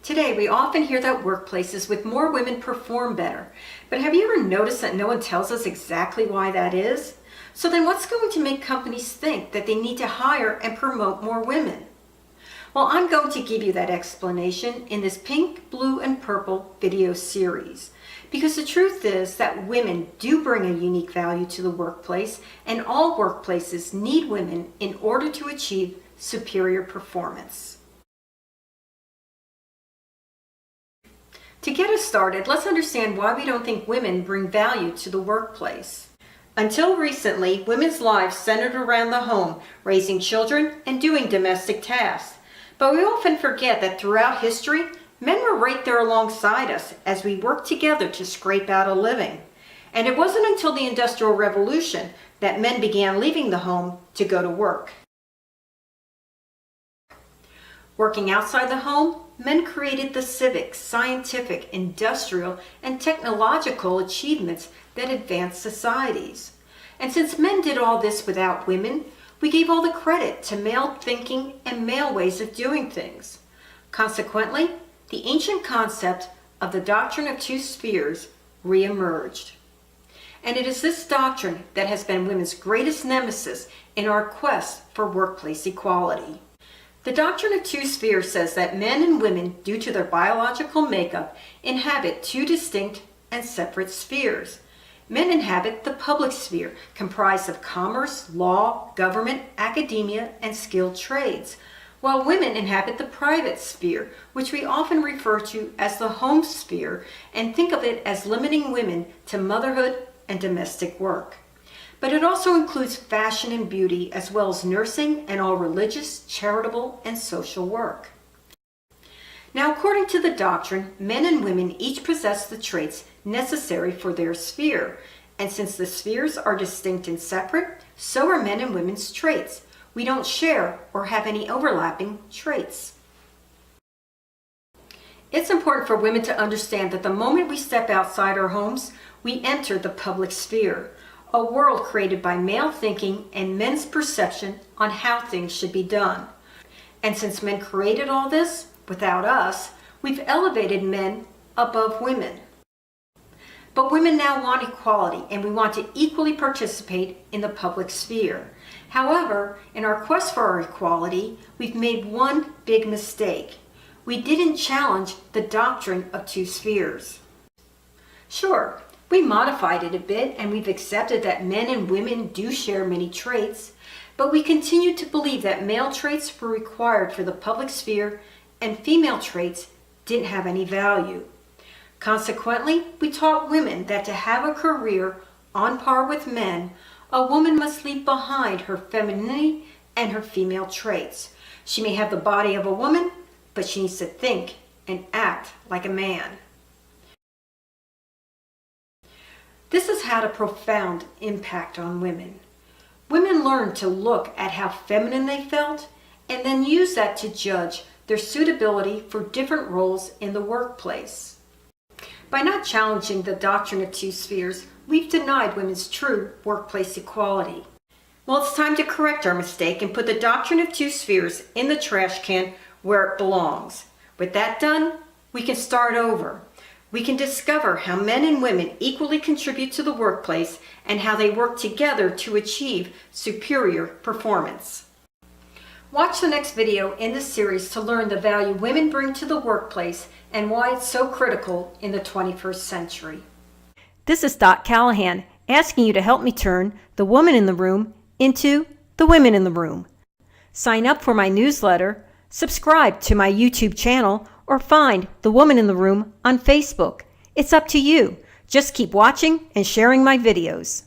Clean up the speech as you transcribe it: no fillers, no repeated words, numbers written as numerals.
Today, we often hear that workplaces with more women perform better. But have you ever noticed that no one tells us exactly why that is? So then what's going to make companies think that they need to hire and promote more women? Well, I'm going to give you that explanation in this pink, blue, and purple video series. Because the truth is that women do bring a unique value to the workplace, and all workplaces need women in order to achieve superior performance. To get us started, let's understand why we don't think women bring value to the workplace. Until recently, women's lives centered around the home, raising children and doing domestic tasks. But we often forget that throughout history, men were right there alongside us as we worked together to scrape out a living. And it wasn't until the Industrial Revolution that men began leaving the home to go to work. Working outside the home, men created the civic, scientific, industrial, and technological achievements that advanced societies. And since men did all this without women, we gave all the credit to male thinking and male ways of doing things. Consequently, the ancient concept of the Doctrine of Two Spheres re-emerged. And it is this doctrine that has been women's greatest nemesis in our quest for workplace equality. The Doctrine of Two Spheres says that men and women, due to their biological makeup, inhabit two distinct and separate spheres. Men inhabit the public sphere, comprised of commerce, law, government, academia, and skilled trades, while women inhabit the private sphere, which we often refer to as the home sphere, and think of it as limiting women to motherhood and domestic work. But it also includes fashion and beauty, as well as nursing and all religious, charitable, and social work. Now, according to the doctrine, men and women each possess the traits necessary for their sphere. And since the spheres are distinct and separate, so are men and women's traits. We don't share or have any overlapping traits. It's important for women to understand that the moment we step outside our homes, we enter the public sphere, a world created by male thinking and men's perception on how things should be done. And since men created all this, without us, we've elevated men above women. But women now want equality, and we want to equally participate in the public sphere. However, in our quest for our equality, we've made one big mistake. We didn't challenge the Doctrine of Two Spheres. Sure, we modified it a bit, and we've accepted that men and women do share many traits, but we continue to believe that male traits were required for the public sphere and female traits didn't have any value. Consequently, we taught women that to have a career on par with men, a woman must leave behind her femininity and her female traits. She may have the body of a woman, but she needs to think and act like a man. This has had a profound impact on women. Women learned to look at how feminine they felt and then use that to judge their suitability for different roles in the workplace. By not challenging the Doctrine of Two Spheres, we've denied women's true workplace equality. Well, it's time to correct our mistake and put the Doctrine of Two Spheres in the trash can where it belongs. With that done, we can start over. We can discover how men and women equally contribute to the workplace and how they work together to achieve superior performance. Watch the next video in this series to learn the value women bring to the workplace and why it's so critical in the 21st century. This is Doc Callahan asking you to help me turn the woman in the room into the women in the room. Sign up for my newsletter, subscribe to my YouTube channel, or find The Woman in the Room on Facebook. It's up to you. Just keep watching and sharing my videos.